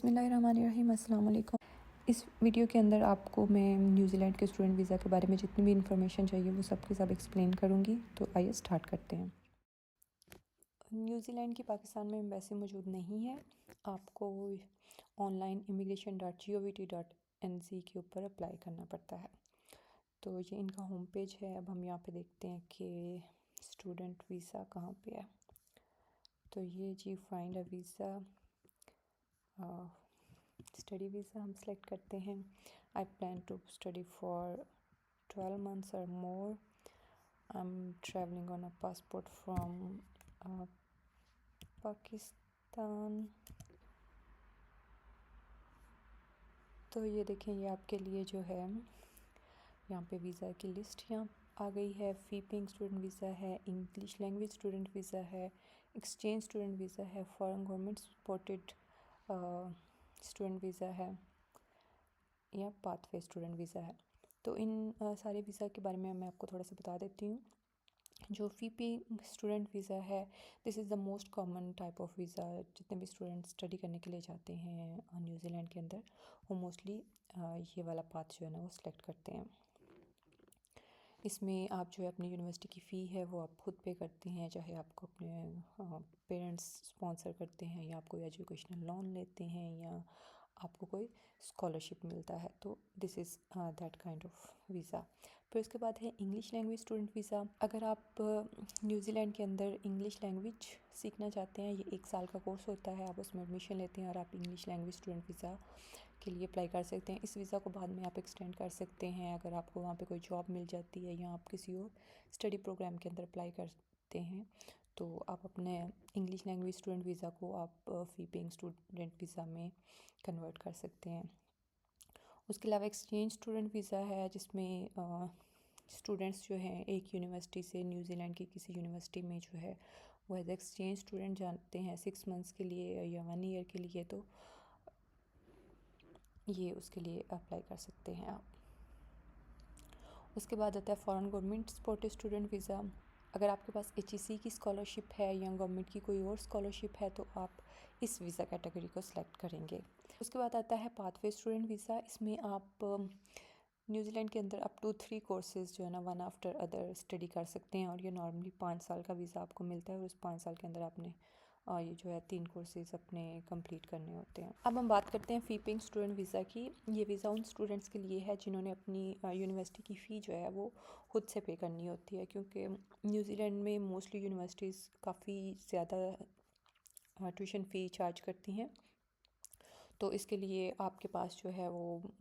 बिस्मिल्लाहिर्रहमानिर्रहीम, अस्सलाम वालेकुम। इस वीडियो के अंदर आपको मैं न्यूज़ीलैंड के स्टूडेंट वीज़ा के बारे में जितनी भी इन्फॉर्मेशन चाहिए वो सब के सब एक्सप्लेन करूँगी। तो आइए स्टार्ट करते हैं। न्यूज़ीलैंड की पाकिस्तान में एम्बेसी मौजूद नहीं है। आपको ऑनलाइन immigration.gov.nz के ऊपर अप्लाई करना पड़ता है। तो ये इनका होम पेज है। अब हम यहाँ पे देखते हैं कि स्टूडेंट वीज़ा कहाँ पे है। तो ये जी find a visa, study visa हम सेलेक्ट करते हैं। I plan to study for 12 months or more. I'm traveling on a passport from Pakistan. तो ये देखें, ये आपके लिए जो है यहाँ पे वीज़ा की लिस्ट यहाँ आ गई है। फ़ी पेइंग स्टूडेंट वीज़ा है, इंग्लिश लैंग्वेज स्टूडेंट वीज़ा है, एक्सचेंज स्टूडेंट वीज़ा है, foreign government supported student visa है या पाथवे स्टूडेंट वीज़ा है। तो इन सारे वीज़ा के बारे में मैं आपको थोड़ा सा बता देती हूँ। जो फ़ी पेइंग स्टूडेंट वीज़ा है, this is the most common type of visa. जितने भी स्टूडेंट स्टडी करने के लिए जाते हैं न्यूज़ीलैंड के अंदर, वो मोस्टली ये वाला पाथ जो है ना वो सिलेक्ट करते हैं। इसमें आप जो है अपनी यूनिवर्सिटी की फ़ी है वो आप खुद पे करते हैं, चाहे आपको अपने पेरेंट्स स्पॉन्सर करते हैं या आप कोई एजुकेशनल लोन लेते हैं या आपको कोई स्कॉलरशिप मिलता है। तो this is that kind of visa. फिर उसके बाद है इंग्लिश लैंग्वेज स्टूडेंट वीज़ा। अगर आप न्यूज़ीलैंड के अंदर इंग्लिश लैंग्वेज सीखना चाहते हैं, ये 1 साल का कोर्स होता है। आप उसमें एडमिशन लेते हैं और आप इंग्लिश लैंग्वेज स्टूडेंट वीज़ा के लिए अप्लाई कर सकते हैं। इस वीज़ा को बाद में आप एक्सटेंड कर सकते हैं अगर आपको वहाँ पे कोई जॉब मिल जाती है या आप किसी और स्टडी प्रोग्राम के अंदर अप्लाई करते हैं। तो आप अपने इंग्लिश लैंग्वेज स्टूडेंट वीज़ा को आप फ़ी पेइंग स्टूडेंट वीज़ा में कन्वर्ट कर सकते हैं। उसके अलावा एक्सचेंज स्टूडेंट वीज़ा है, जिसमें स्टूडेंट्स जो हैं एक यूनिवर्सिटी से न्यूज़ीलैंड की किसी यूनिवर्सिटी में जो है वो एज एक्सचेंज स्टूडेंट जाते हैं 6 मंथ्स के लिए या 1 ईयर के लिए। तो ये उसके लिए अप्लाई कर सकते हैं आप। उसके बाद आता है foreign government supported student visa. अगर आपके पास HEC की स्कॉलरशिप है या गवर्नमेंट की कोई और स्कॉलरशिप है तो आप इस वीज़ा कैटेगरी को सिलेक्ट करेंगे। उसके बाद आता है पाथवे स्टूडेंट वीज़ा। इसमें आप न्यूज़ीलैंड के अंदर अप टू 3 कोर्सेज़ जो है ना वन आफ्टर अदर स्टडी कर सकते हैं और ये नॉर्मली 5 साल का वीज़ा आपको मिलता है और उस 5 साल के अंदर आपने ये जो है 3 कोर्सेज़ अपने कंप्लीट करने होते हैं। अब हम बात करते हैं फ़ी पेइंग स्टूडेंट वीज़ा की। ये वीज़ा उन स्टूडेंट्स के लिए है जिन्होंने अपनी यूनिवर्सिटी की फ़ी जो है वो खुद से पे करनी होती है, क्योंकि न्यूज़ीलैंड में मोस्टली यूनिवर्सिटीज़ काफ़ी ज़्यादा ट्यूशन फ़ी चार्ज करती हैं। तो इसके लिए आपके पास जो है वो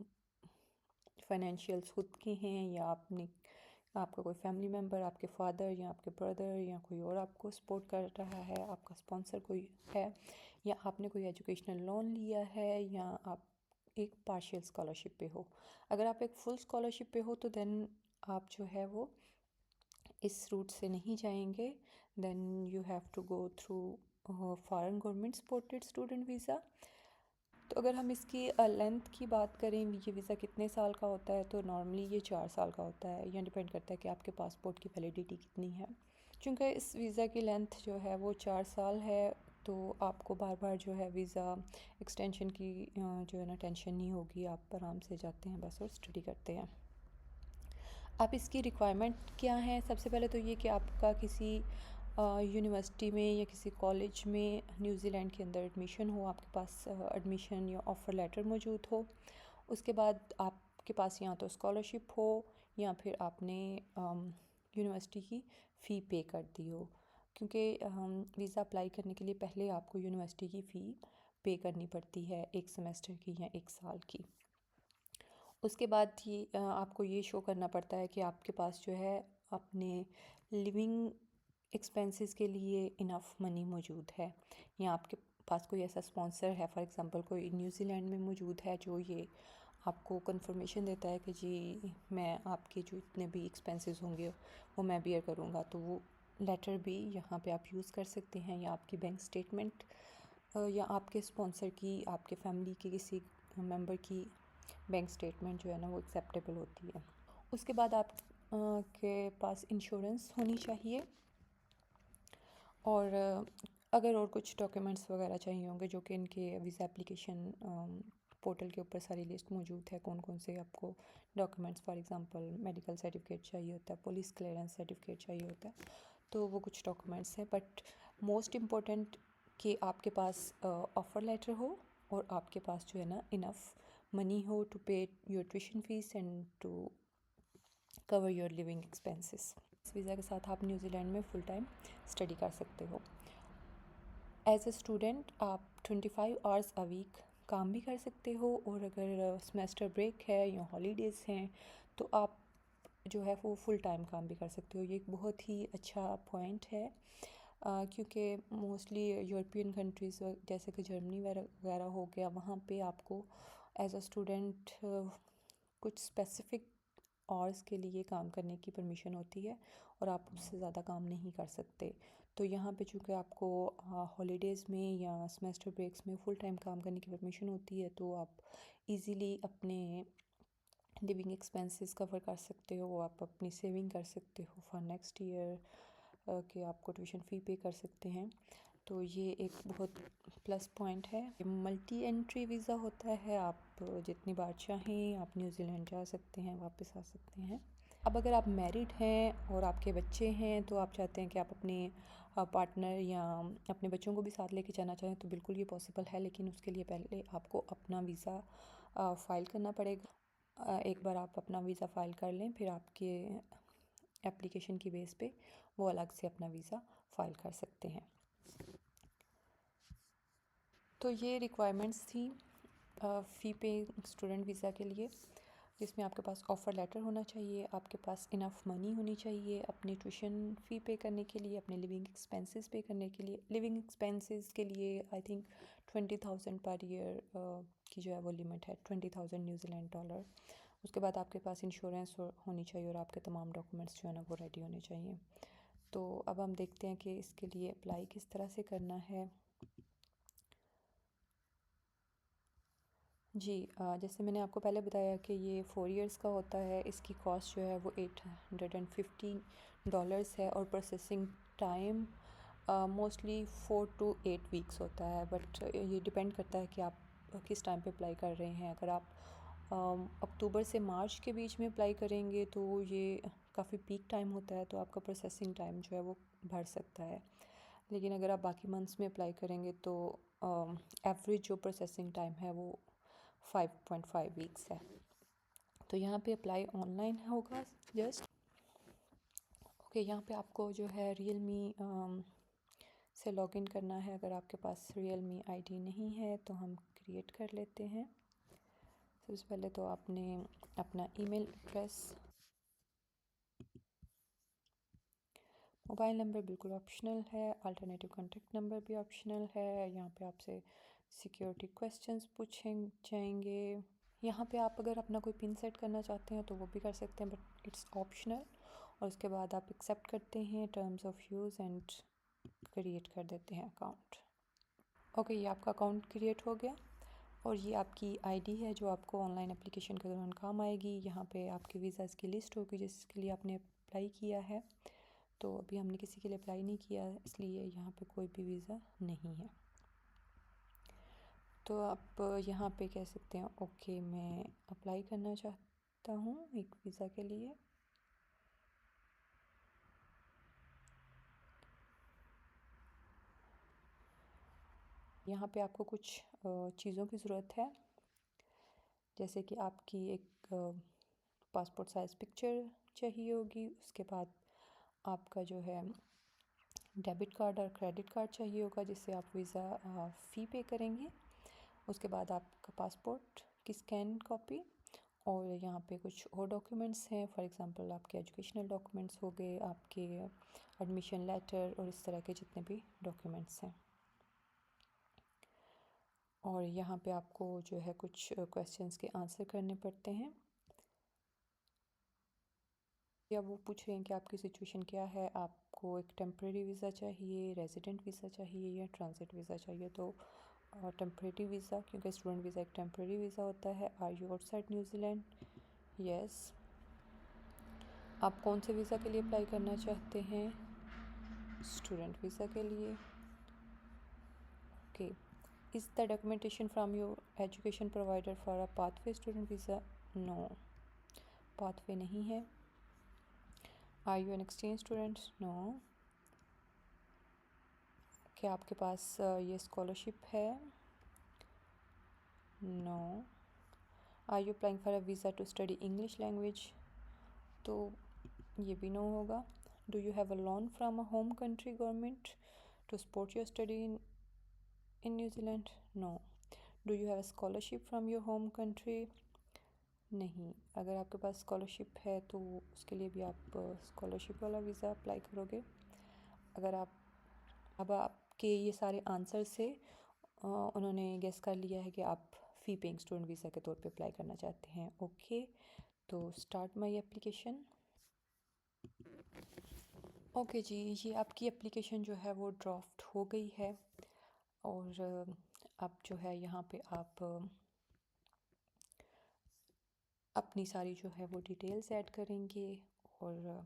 फाइनेंशियल्स खुद के हैं या आपका कोई फैमिली मेम्बर, आपके फादर या आपके ब्रदर या कोई और आपको सपोर्ट कर रहा है, आपका स्पॉन्सर कोई है, या आपने कोई एजुकेशनल लोन लिया है, या आप एक पार्शियल स्कॉलरशिप पे हो। अगर आप एक फुल स्कॉलरशिप पे हो तो देन आप जो है वो इस रूट से नहीं जाएंगे। Then you have to go through foreign government supported student visa. तो अगर हम इसकी लेंथ की बात करें, ये वीज़ा कितने साल का होता है, तो नॉर्मली ये 4 साल का होता है। यह डिपेंड करता है कि आपके पासपोर्ट की वैलिडिटी कितनी है। चूँकि इस वीज़ा की लेंथ जो है वो 4 साल है, तो आपको बार बार जो है वीज़ा एक्सटेंशन की जो है ना टेंशन नहीं होगी। आप आराम से जाते हैं बस और स्टडी करते हैं। अब इसकी रिक्वायरमेंट क्या है? सबसे पहले तो ये कि आपका किसी यूनिवर्सिटी में या किसी कॉलेज में न्यूज़ीलैंड के अंदर एडमिशन हो, आपके पास एडमिशन या ऑफ़र लेटर मौजूद हो। उसके बाद आपके पास या तो स्कॉलरशिप हो या फिर आपने यूनिवर्सिटी की फ़ी पे कर दी हो, क्योंकि वीज़ा अप्लाई करने के लिए पहले आपको यूनिवर्सिटी की फ़ी पे करनी पड़ती है, 1 सेमेस्टर की या 1 साल की। उसके बाद ये आपको ये शो करना पड़ता है कि आपके पास जो है अपने लिविंग एक्सपेंसेस के लिए इनफ मनी मौजूद है, या आपके पास कोई ऐसा स्पॉन्सर है, फॉर एग्जांपल कोई न्यूज़ीलैंड में मौजूद है जो ये आपको कंफर्मेशन देता है कि जी मैं आपके जो इतने भी एक्सपेंसेस होंगे वो मैं बियर करूँगा। तो वो लेटर भी यहाँ पे आप यूज़ कर सकते हैं, या आपकी बैंक स्टेटमेंट या आपके स्पॉन्सर की, आपके फैमिली के किसी मेंबर की बैंक स्टेटमेंट जो है ना वो एक्सेप्टेबल होती है। उसके बाद आप के पास इंश्योरेंस होनी चाहिए। और अगर और कुछ डॉक्यूमेंट्स वगैरह चाहिए होंगे जो कि इनके वीज़ा एप्लीकेशन पोर्टल के ऊपर सारी लिस्ट मौजूद है, कौन कौन से आपको documents, for example medical certificate चाहिए होता है, पुलिस क्लियरेंस सर्टिफिकेट चाहिए होता है, तो वो कुछ डॉक्यूमेंट्स हैं। बट मोस्ट इम्पॉर्टेंट कि आपके पास ऑफ़र लेटर हो और आपके पास जो है ना इनफ मनी हो to pay your tuition fees and to cover your living expenses. इस वीज़ा के साथ आप न्यूजीलैंड में फुल टाइम स्टडी कर सकते हो। एज ए स्टूडेंट आप 25 आवर्स अ वीक काम भी कर सकते हो, और अगर सेमेस्टर ब्रेक है या हॉलीडेज़ हैं तो आप जो है वो फुल टाइम काम भी कर सकते हो। ये एक बहुत ही अच्छा पॉइंट है, क्योंकि मोस्टली यूरोपियन कंट्रीज़ जैसे कि जर्मनी वगैरह हो गया, वहाँ पे आपको एज अ स्टूडेंट कुछ स्पेसिफ़िक आवर्स के लिए काम करने की परमिशन होती है और आप उससे ज़्यादा काम नहीं कर सकते। तो यहाँ पे चूँकि आपको हॉलीडेज़ में या सेमेस्टर ब्रेक्स में फुल टाइम काम करने की परमिशन होती है, तो आप इजीली अपने लिविंग एक्सपेंसेस कवर कर सकते हो, आप अपनी सेविंग कर सकते हो फॉर नेक्स्ट ईयर कि आपको ट्यूशन फ़ी पे कर सकते हैं। तो ये एक बहुत प्लस पॉइंट है। मल्टी एंट्री वीज़ा होता है, आप जितनी बार चाहें आप न्यूजीलैंड जा सकते हैं, वापस आ सकते हैं। अब अगर आप मैरिड हैं और आपके बच्चे हैं, तो आप चाहते हैं कि आप अपने पार्टनर या अपने बच्चों को भी साथ लेके जाना चाहें, तो बिल्कुल ये पॉसिबल है, लेकिन उसके लिए पहले आपको अपना वीज़ा फ़ाइल करना पड़ेगा। एक बार आप अपना वीज़ा फ़ाइल कर लें, फिर आपके एप्लीकेशन की बेस पे वो अलग से अपना वीज़ा फ़ाइल कर सकते हैं। तो ये रिक्वायरमेंट्स थी फ़ी पे स्टूडेंट वीज़ा के लिए, जिसमें आपके पास ऑफ़र लेटर होना चाहिए, आपके पास इनफ मनी होनी चाहिए अपनी ट्यूशन फ़ी पे करने के लिए, अपने लिविंग एक्सपेंसेस पे करने के लिए। लिविंग एक्सपेंसेस के लिए आई थिंक 20,000 पर ईयर की जो है वो लिमिट है, 20,000 न्यूजीलैंड डॉलर। उसके बाद आपके पास इंश्योरेंस होनी चाहिए और आपके तमाम डॉक्यूमेंट्स जो है ना वो रेडी होने चाहिए। तो अब हम देखते हैं कि इसके लिए अप्लाई किस तरह से करना है। जी, जैसे मैंने आपको पहले बताया कि ये 4 इयर्स का होता है, इसकी कॉस्ट जो है वो $850 है, और processing time mostly 4 to 8 weeks होता है। बट ये डिपेंड करता है कि आप किस टाइम पे अप्लाई कर रहे हैं। अगर आप अक्टूबर से मार्च के बीच में अप्लाई करेंगे तो ये काफ़ी पीक टाइम होता है, तो आपका प्रोसेसिंग टाइम जो है वो बढ़ सकता है। लेकिन अगर आप बाकी मंथ्स में अप्लाई करेंगे तो एवरेज जो प्रोसेसिंग टाइम है वो 5.5 वीक्स है। तो यहाँ पे अप्लाई ऑनलाइन होगा जस्ट। ओके, यहाँ पे आपको जो है रियलमी से लॉगिन करना है। अगर आपके पास रियलमी आईडी नहीं है तो हम क्रिएट कर लेते हैं। सबसे पहले तो आपने अपना ईमेल एड्रेस, मोबाइल नंबर बिल्कुल ऑप्शनल है, अल्टरनेटिव कॉन्टैक्ट नंबर भी ऑप्शनल है। यहाँ पे आपसे सिक्योरिटी क्वेश्चंस पूछे जाएंगे। यहाँ पे आप अगर अपना कोई पिन सेट करना चाहते हैं तो वो भी कर सकते हैं, बट इट्स ऑप्शनल। और उसके बाद आप एक्सेप्ट करते हैं terms of use and create कर देते हैं अकाउंट। ओके, ये आपका अकाउंट क्रिएट हो गया, और ये आपकी आईडी है जो आपको ऑनलाइन एप्लीकेशन के दौरान काम आएगी। यहाँ पे आपके वीज़ाज़ की लिस्ट होगी जिसके लिए आपने अप्लाई किया है। तो अभी हमने किसी के लिए अप्लाई नहीं किया, इसलिए यहाँ पे कोई भी वीज़ा नहीं है। तो आप यहाँ पे कह सकते हैं ओके मैं अप्लाई करना चाहता हूँ एक वीज़ा के लिए। यहाँ पे आपको कुछ चीज़ों की ज़रूरत है, जैसे कि आपकी एक पासपोर्ट साइज़ पिक्चर चाहिए होगी। उसके बाद आपका जो है डेबिट कार्ड और क्रेडिट कार्ड चाहिए होगा जिससे आप वीज़ा फ़ी पे करेंगे। उसके बाद आपका पासपोर्ट की स्कैन कॉपी, और यहाँ पे कुछ और डॉक्यूमेंट्स हैं, फॉर एग्ज़ाम्पल आपके एजुकेशनल डॉक्यूमेंट्स हो गए, आपके एडमिशन लेटर और इस तरह के जितने भी डॉक्यूमेंट्स हैं। और यहाँ पे आपको जो है कुछ क्वेश्चंस के आंसर करने पड़ते हैं, या वो पूछ रहे हैं कि आपकी सिचुएशन क्या है, आपको एक टेम्प्रेरी वीज़ा चाहिए, रेजिडेंट वीज़ा चाहिए या ट्रांजिट वीज़ा चाहिए। तो टेम्प्रेरी वीज़ा, क्योंकि स्टूडेंट वीज़ा एक टेम्प्रेरी वीज़ा होता है। Are you outside New Zealand? Yes. आप कौन से वीज़ा के लिए अप्लाई करना चाहते हैं? स्टूडेंट वीज़ा के लिए। Okay. Is the documentation from your education provider for a pathway student visa? No, pathway नहीं है. Are you an exchange student? No. क्या आपके पास ये स्कॉलरशिप है? No. Are you applying for a visa to study English language? तो ये भी no होगा. Do you have a loan from a home country government to support your study in New Zealand? No. Do you have a scholarship from your home country? नहीं. अगर आपके पास scholarship है तो उसके लिए भी आप स्कॉलरशिप वाला वीज़ा अप्लाई करोगे. अगर आप अब आपके ये सारे आंसर से उन्होंने गेस कर लिया है कि आप फ़ी पेइंग स्टूडेंट वीज़ा के तौर पे अप्लाई करना चाहते हैं. ओके, तो स्टार्ट माय एप्लीकेशन. ओके जी, ये आपकी एप्लीकेशन जो है वो ड्राफ्ट हो गई है. और अब जो है यहाँ पे आप अपनी सारी जो है वो डिटेल्स ऐड करेंगे और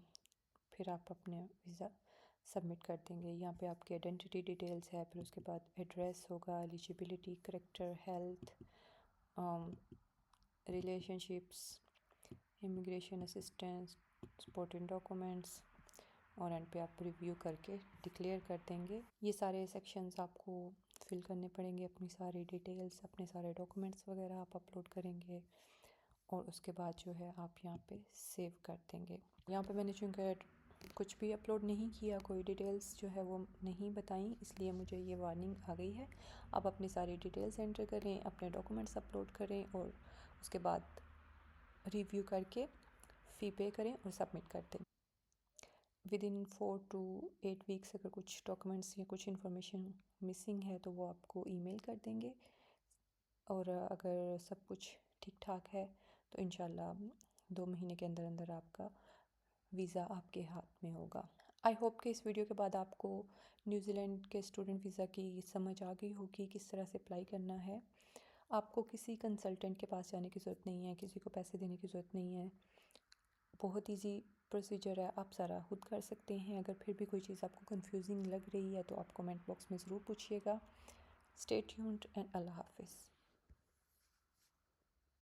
फिर आप अपने वीज़ा सबमिट कर देंगे. यहाँ पे आपकी आइडेंटिटी डिटेल्स है, फिर उसके बाद एड्रेस होगा, eligibility, character, health, relationships, immigration assistance, supporting documents, और एंड पे आप रिव्यू करके डिक्लेयर कर देंगे. ये सारे सेक्शंस आपको फिल करने पड़ेंगे. अपनी सारी डिटेल्स, अपने सारे डॉक्यूमेंट्स वगैरह आप अपलोड करेंगे और उसके बाद जो है आप यहाँ पे सेव कर देंगे. यहाँ पे मैंने चूँकि कुछ भी अपलोड नहीं किया, कोई डिटेल्स जो है वो नहीं बताई, इसलिए मुझे ये वार्निंग आ गई है. आप अपनी सारी डिटेल्स एंटर करें, अपने डॉक्यूमेंट्स अपलोड करें और उसके बाद रिव्यू करके फ़ी पे करें और सबमिट कर दें. विदिन 4 to 8 वीक्स अगर कुछ डॉक्यूमेंट्स या कुछ इन्फॉर्मेशन मिसिंग है तो वो आपको ईमेल कर देंगे. और अगर सब कुछ ठीक ठाक है तो इंशाल्लाह 2 महीने के अंदर अंदर आपका वीज़ा आपके हाथ में होगा. आई होप कि इस वीडियो के बाद आपको न्यूजीलैंड के स्टूडेंट वीज़ा की समझ आ गई होगी, किस तरह से अप्लाई करना है. आपको किसी कंसल्टेंट के पास जाने की ज़रूरत नहीं है, किसी को पैसे देने की ज़रूरत नहीं है. बहुत इजी प्रोसीजर है, आप सारा खुद कर सकते हैं. अगर फिर भी कोई चीज़ आपको कंफ्यूजिंग लग रही है तो आप कमेंट बॉक्स में ज़रूर पूछिएगा. स्टे ट्यून्ड एंड अल्लाह हाफिज़.